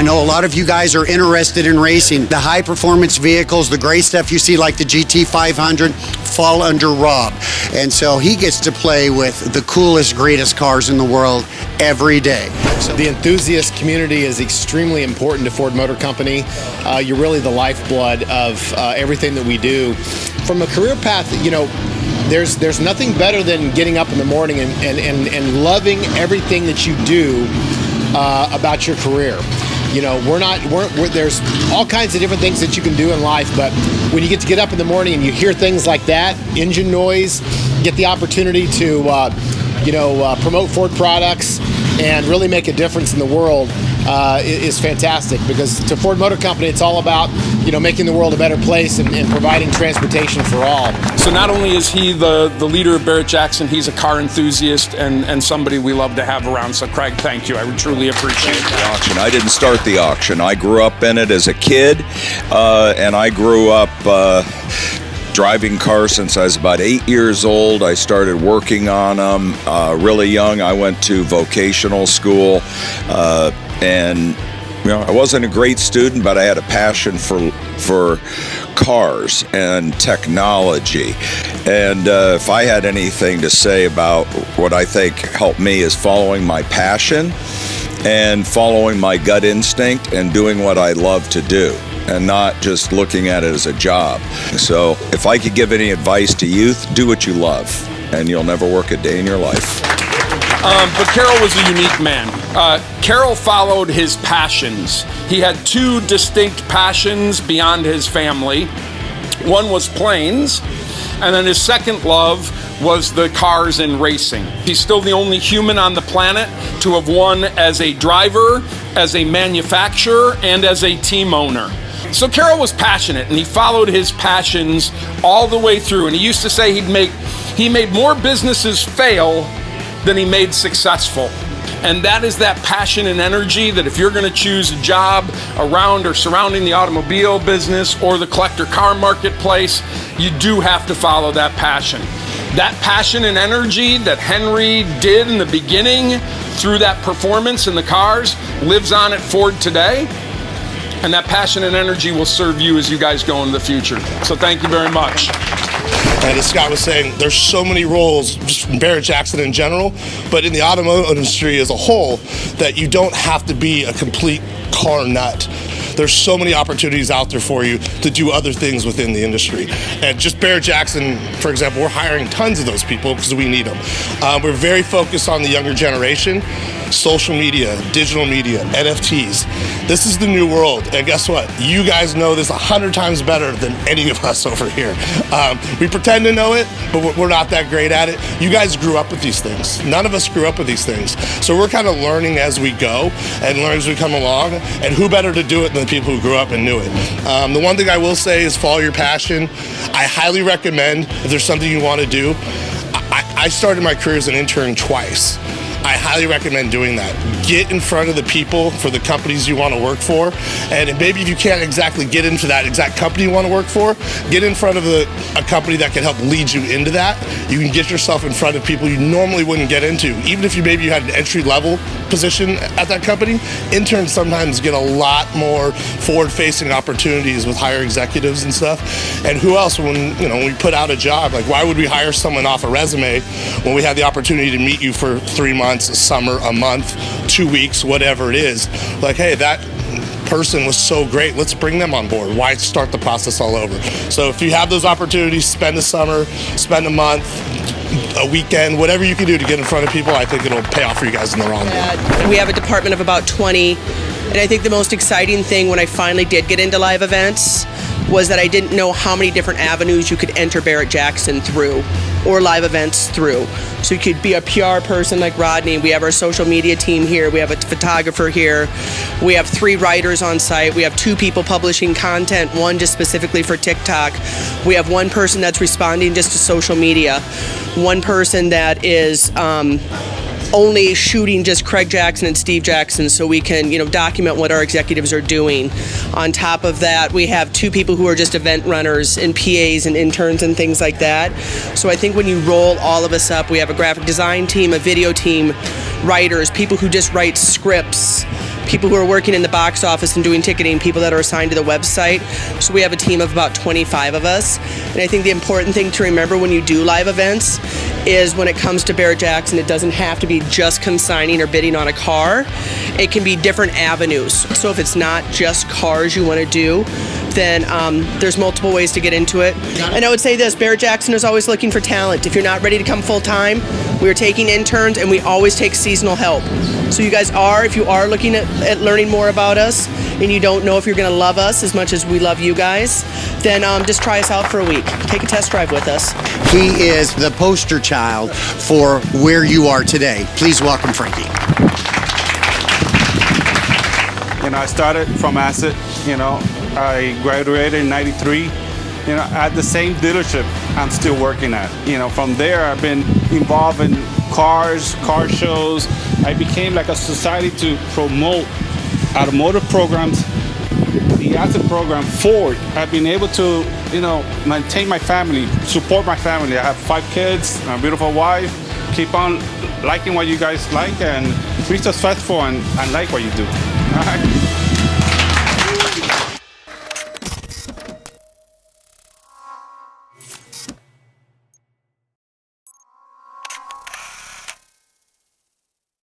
I know a lot of you guys are interested in racing. The high performance vehicles, the gray stuff you see like the GT500, fall under Rob. And so he gets to play with the coolest, greatest cars in the world every day. The enthusiast community is extremely important to Ford Motor Company. You're really the lifeblood of everything that we do. From a career path, there's nothing better than getting up in the morning and loving everything that you do about your career. There's all kinds of different things that you can do in life, but when you get up in the morning and you hear things like that, engine noise, get the opportunity to promote Ford products and really make a difference in the world is fantastic, because to Ford Motor Company, it's all about making the world a better place and providing transportation for all. So not only is he the leader of Barrett Jackson, he's a car enthusiast and somebody we love to have around. So Craig, thank you. I would truly appreciate that. The auction. I didn't start the auction. I grew up in it as a kid, and I grew up driving cars since I was about 8 years old. I started working on them really young. I went to vocational school, and I wasn't a great student, but I had a passion for cars and technology. And if I had anything to say about what I think helped me is following my passion and following my gut instinct and doing what I love to do, and not just looking at it as a job. So if I could give any advice to youth, do what you love, and you'll never work a day in your life. But Carroll was a unique man. Carroll followed his passions. He had two distinct passions beyond his family. One was planes, and then his second love was the cars and racing. He's still the only human on the planet to have won as a driver, as a manufacturer, and as a team owner. So Carroll was passionate, and he followed his passions all the way through. And he used to say he made more businesses fail than he made successful. And that is that passion and energy that if you're going to choose a job around or surrounding the automobile business or the collector car marketplace, you do have to follow that passion. That passion and energy that Henry did in the beginning through that performance in the cars lives on at Ford today. And that passion and energy will serve you as you guys go into the future. So thank you very much. And as Scott was saying, there's so many roles, just in Barrett Jackson in general, but in the automotive industry as a whole, that you don't have to be a complete car nut. There's so many opportunities out there for you to do other things within the industry. And just Barrett Jackson, for example, we're hiring tons of those people because we need them. We're very focused on the younger generation, social media, digital media, NFTs. This is the new world. And guess what? You guys know this 100 times better than any of us over here. We pretend to know it, but we're not that great at it. You guys grew up with these things. None of us grew up with these things. So we're kind of learning as we go and learn as we come along. And who better to do it than the people who grew up and knew it? The one thing I will say is follow your passion. I highly recommend, if there's something you want to do, I started my career as an intern twice. I highly recommend doing that. Get in front of the people for the companies you want to work for, and maybe if you can't exactly get into that exact company you want to work for, get in front of a company that can help lead you into that. You can get yourself in front of people you normally wouldn't get into. Even if you had an entry-level position at that company, interns sometimes get a lot more forward-facing opportunities with higher executives and stuff. And who else, when we put out a job, like why would we hire someone off a resume when we had the opportunity to meet you for 3 months, a summer, a month, 2 weeks, whatever it is? Like, hey, that person was so great, let's bring them on board. Why start the process all over? So if you have those opportunities, spend a summer, spend a month, a weekend, whatever you can do to get in front of people, I think it'll pay off for you guys in the long run. We have a department of about 20, and I think the most exciting thing when I finally did get into live events was that I didn't know how many different avenues you could enter Barrett Jackson through, or live events through. So you could be a PR person like Rodney. We have our social media team here. We have a photographer here. We have 3 writers on site. We have 2 people publishing content, one just specifically for TikTok. We have 1 person that's responding just to social media. 1 person that is only shooting just Craig Jackson and Steve Jackson so we can, document what our executives are doing. On top of that, we have 2 people who are just event runners and PAs and interns and things like that. So I think when you roll all of us up, we have a graphic design team, a video team, writers, people who just write scripts, people who are working in the box office and doing ticketing, people that are assigned to the website. So we have a team of about 25 of us. And I think the important thing to remember when you do live events is when it comes to Barrett Jackson, it doesn't have to be just consigning or bidding on a car. It can be different avenues. So if it's not just cars you want to do, then there's multiple ways to get into it. And I would say this, Barrett Jackson is always looking for talent. If you're not ready to come full-time, we're taking interns, and we always take seasonal help. So you guys are, if you are looking at learning more about us, and you don't know if you're going to love us as much as we love you guys, then just try us out for a week. Take a test drive with us. He is the poster child for where you are today. Please welcome Frankie. I started from Asset. I graduated in '93. At the same dealership I'm still working at. From there I've been involved in car shows. I became like a society to promote automotive programs. The Asset program Ford, I've been able to, maintain my family, support my family. I have 5 kids, a beautiful wife. Keep on liking what you guys like and be successful and like what you do. All right.